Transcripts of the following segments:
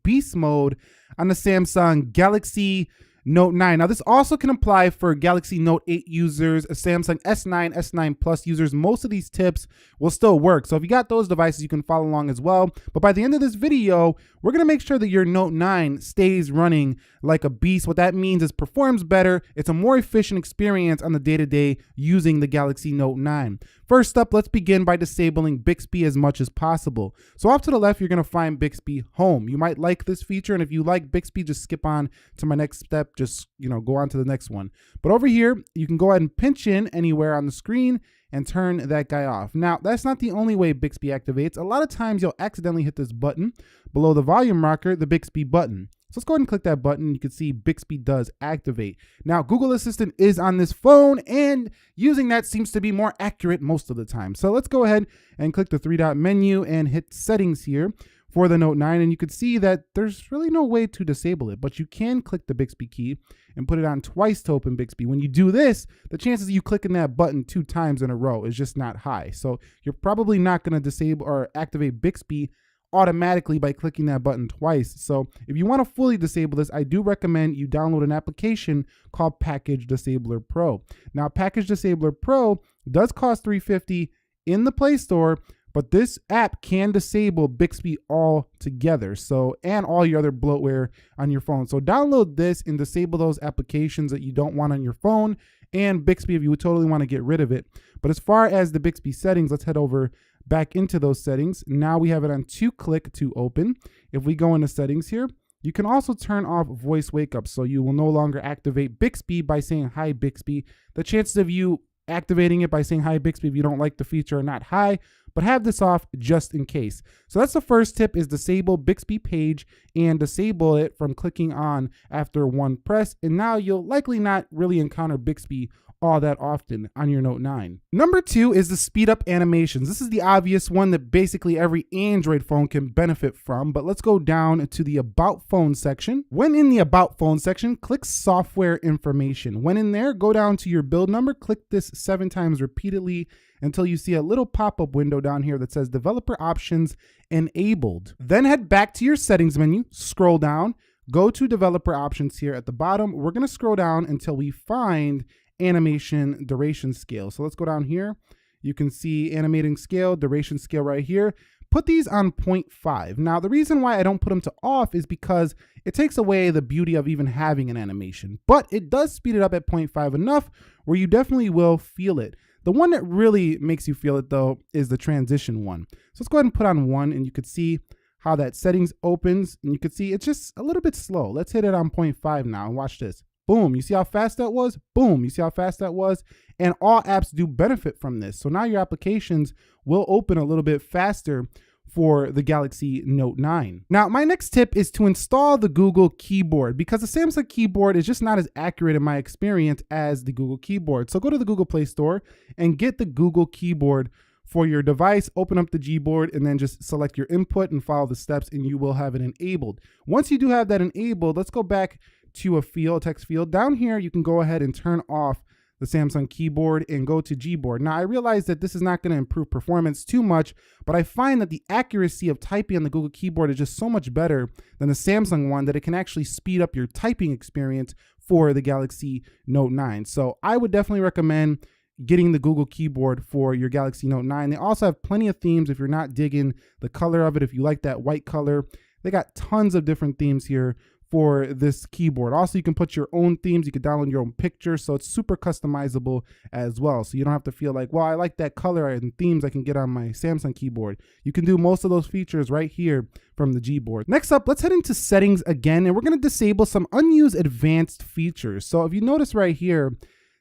Beast mode on the Samsung Galaxy Note 9. Now this also can apply for Galaxy Note 8 users, Samsung S9, S9 Plus users. Most of these tips will still work. So if you got those devices, you can follow along as well. But by the end of this video, we're gonna make sure that your Note 9 stays running like a beast. What that means is performs better. It's a more efficient experience on the day-to-day using the Galaxy Note 9. First up, let's begin by disabling Bixby as much as possible. So off to the left, you're gonna find Bixby Home. You might like this feature, and if you like Bixby, just skip on to my next step. Just, go on to the next one. But over here, you can go ahead and pinch in anywhere on the screen and turn that guy off. Now, that's not the only way Bixby activates. A lot of times you'll accidentally hit this button below the volume rocker, the Bixby button. So let's go ahead and click that button. You can see Bixby does activate. Now, Google Assistant is on this phone, and using that seems to be more accurate most of the time. So let's go ahead and click the three-dot menu and hit settings here for the Note 9, and you can see that there's really no way to disable it, but you can click the Bixby key and put it on twice to open Bixby. When you do this, the chances of you clicking that button 2 times in a row is just not high. So you're probably not gonna disable or activate Bixby automatically by clicking that button twice. So if you want to fully disable this, I do recommend you download an application called Package Disabler Pro. Now, Package Disabler Pro does cost $350 in the Play Store, but this app can disable Bixby altogether, and all your other bloatware on your phone. So download this and disable those applications that you don't want on your phone, and Bixby if you would totally want to get rid of it. But as far as the Bixby settings, let's head over back into those settings. Now we have it on 2-click to open. If we go into settings here, you can also turn off voice wake up, so you will no longer activate Bixby by saying hi Bixby. The chances of you activating it by saying hi Bixby if you don't like the feature are not high, but have this off just in case. So that's the first tip, is disable Bixby page and disable it from clicking on after one press, and now you'll likely not really encounter Bixby all that often on your Note 9. Number 2 is the speed up animations. This is the obvious one that basically every Android phone can benefit from, but let's go down to the About Phone section. When in the About Phone section, click Software Information. When in there, go down to your build number, click this 7 times repeatedly until you see a little pop-up window down here that says Developer Options Enabled. Then head back to your settings menu, scroll down, go to Developer Options here at the bottom. We're gonna scroll down until we find animation duration scale. So let's go down here. You can see animating scale, duration scale right here. Put these on 0.5. Now, the reason why I don't put them to off is because it takes away the beauty of even having an animation, but it does speed it up at 0.5 enough where you definitely will feel it. The one that really makes you feel it though is the transition one. So let's go ahead and put on 1, and you could see how that settings opens, and you could see it's just a little bit slow. Let's hit it on 0.5 now and watch this. Boom, you see how fast that was? Boom, you see how fast that was? And all apps do benefit from this. So now your applications will open a little bit faster for the Galaxy Note 9. Now, my next tip is to install the Google keyboard, because the Samsung keyboard is just not as accurate in my experience as the Google keyboard. So go to the Google Play Store and get the Google keyboard for your device, open up the Gboard, and then just select your input and follow the steps, and you will have it enabled. Once you do have that enabled, let's go back to a field, text field. Down here, you can go ahead and turn off the Samsung keyboard and go to Gboard. Now, I realize that this is not going to improve performance too much, but I find that the accuracy of typing on the Google keyboard is just so much better than the Samsung one that it can actually speed up your typing experience for the Galaxy Note 9. So I would definitely recommend getting the Google keyboard for your Galaxy Note 9. They also have plenty of themes if you're not digging the color of it. If you like that white color, they got tons of different themes here for this keyboard. Also, you can put your own themes. You can download your own pictures, so it's super customizable as well. So you don't have to feel like, well, I like that color and themes I can get on my Samsung keyboard. You can do most of those features right here from the Gboard. Next up, let's head into settings again, and we're gonna disable some unused advanced features. So if you notice right here,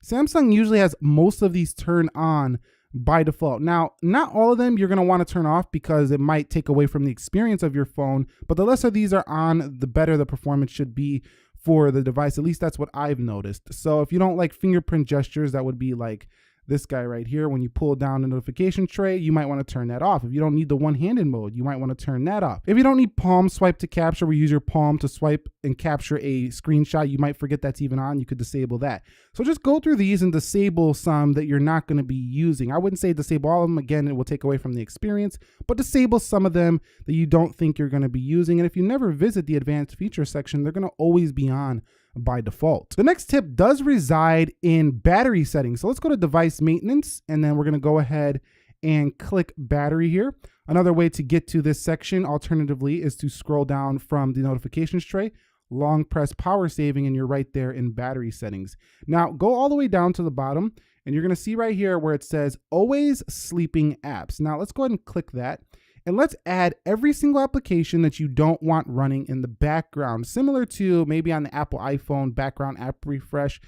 Samsung usually has most of these turned on by default. Now, not all of them you're going to want to turn off because it might take away from the experience of your phone, but the lesser these are on, the better the performance should be for the device. At least that's what I've noticed. So if you don't like fingerprint gestures, that would be like this guy right here. When you pull down the notification tray, you might want to turn that off. If you don't need the one-handed mode, you might want to turn that off. If you don't need palm swipe to capture, where you use your palm to swipe and capture a screenshot, you might forget that's even on. You could disable that. So just go through these and disable some that you're not going to be using. I wouldn't say disable all of them. Again, it will take away from the experience, but disable some of them that you don't think you're going to be using. And if you never visit the advanced features section, they're going to always be on by default. The next tip does reside in battery settings. So let's go to device maintenance, and then we're going to go ahead and click battery here. Another way to get to this section alternatively is to scroll down from the notifications tray, long press power saving, and you're right there in battery settings. Now go all the way down to the bottom, and you're going to see right here where it says always sleeping apps. Now let's go ahead and click that. And let's add every single application that you don't want running in the background, similar to maybe on the Apple iPhone background app refresh.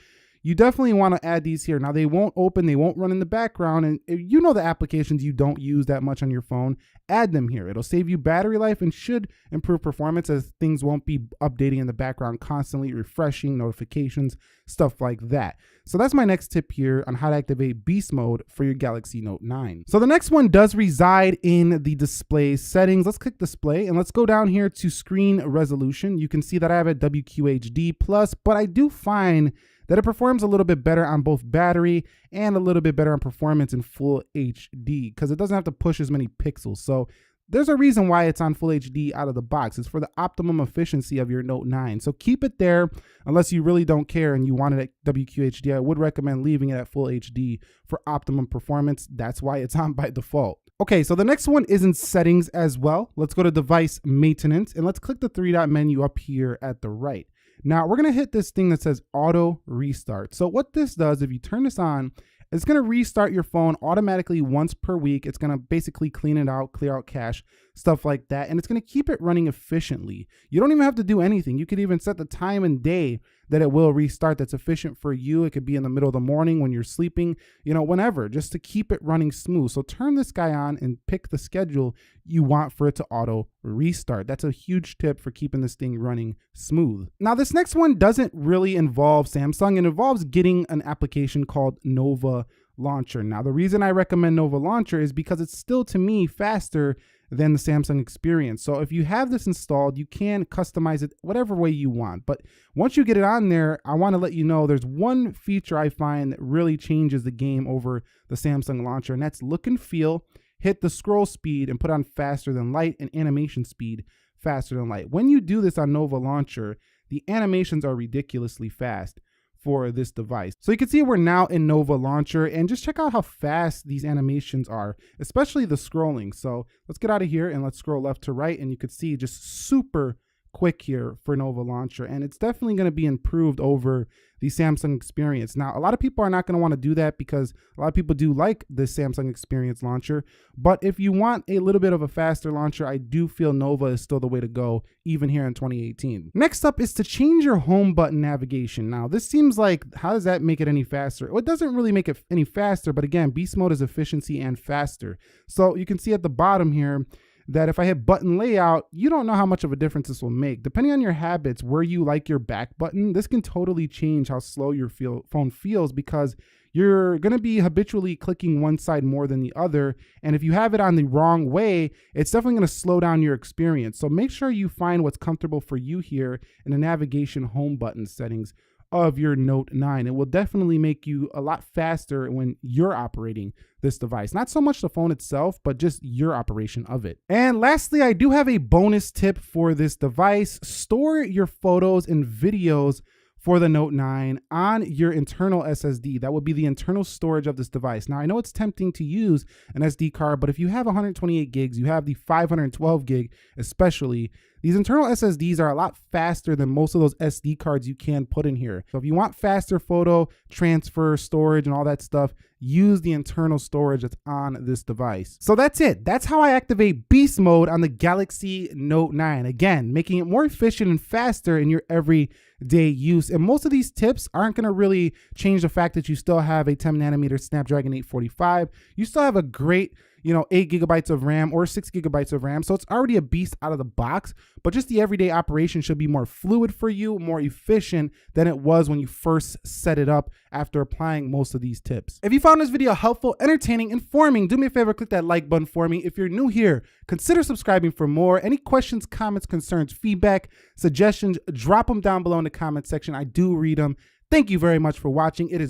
You definitely want to add these here. Now they won't open, they won't run in the background. And if you know the applications you don't use that much on your phone, add them here. It'll save you battery life and should improve performance, as things won't be updating in the background, constantly refreshing notifications, stuff like that. So that's my next tip here on how to activate beast mode for your Galaxy Note 9. So the next one does reside in the display settings. Let's click display and let's go down here to screen resolution. You can see that I have a WQHD+, but I do find that it performs a little bit better on both battery and a little bit better on performance in full HD because it doesn't have to push as many pixels. So there's a reason why it's on full HD out of the box. It's for the optimum efficiency of your Note 9. So keep it there unless you really don't care and you want it at WQHD. I would recommend leaving it at full HD for optimum performance. That's why it's on by default. Okay, so the next one is in settings as well. Let's go to device maintenance and let's click the three-dot menu up here at the right. Now we're gonna hit this thing that says auto restart. So what this does, if you turn this on, it's gonna restart your phone automatically once per week. It's gonna basically clean it out, clear out cache, stuff like that. And it's gonna keep it running efficiently. You don't even have to do anything. You could even set the time and day that it will restart that's efficient for you. It could be in the middle of the morning when you're sleeping, you know, whenever, just to keep it running smooth. So turn this guy on and pick the schedule you want for it to auto restart. That's a huge tip for keeping this thing running smooth. Now, this next one doesn't really involve Samsung. It involves getting an application called Nova Launcher. Now, the reason I recommend Nova Launcher is because it's still, to me, faster than the Samsung experience. So if you have this installed, you can customize it whatever way you want. But once you get it on there, I want to let you know there's one feature I find that really changes the game over the Samsung launcher, and that's look and feel. Hit the scroll speed and put on faster than light and animation speed faster than light. When you do this on Nova Launcher, the animations are ridiculously fast for this device. So you can see we're now in Nova Launcher, and just check out how fast these animations are, especially the scrolling. So let's get out of here and let's scroll left to right, and you can see just super quick here for Nova Launcher, and it's definitely going to be improved over the Samsung experience. Now, a lot of people are not going to want to do that because a lot of people do like the Samsung experience launcher, but if you want a little bit of a faster launcher, I do feel Nova is still the way to go, even here in 2018. Next up is to change your home button navigation. Now, this seems like, how does that make it any faster? Well, it doesn't really make it any faster, but again, beast mode is efficiency and faster. So you can see at the bottom here that if I hit button layout, you don't know how much of a difference this will make. Depending on your habits, where you like your back button, this can totally change how slow your phone feels because you're gonna be habitually clicking one side more than the other. And if you have it on the wrong way, it's definitely gonna slow down your experience. So make sure you find what's comfortable for you here in the navigation home button settings of your Note 9. It will definitely make you a lot faster when you're operating this device. Not so much the phone itself, but just your operation of it. And lastly, I do have a bonus tip for this device. Store your photos and videos for the Note 9 on your internal SSD. That would be the internal storage of this device. Now, I know it's tempting to use an SD card, but if you have 128 gigs, you have the 512 gig especially, these internal SSDs are a lot faster than most of those SD cards you can put in here. So if you want faster photo transfer, storage, and all that stuff, use the internal storage that's on this device. So that's it. That's how I activate beast mode on the Galaxy Note 9. Again, making it more efficient and faster in your everyday use. And most of these tips aren't going to really change the fact that you still have a 10 nanometer Snapdragon 845. You still have a great, 8 gigabytes of RAM or 6 gigabytes of RAM. So it's already a beast out of the box, but just the everyday operation should be more fluid for you, more efficient than it was when you first set it up after applying most of these tips. If you found this video helpful, entertaining, informing, do me a favor, click that like button for me. If you're new here, consider subscribing for more. Any questions, comments, concerns, feedback, suggestions, drop them down below in the comment section. I do read them. Thank you very much for watching. It is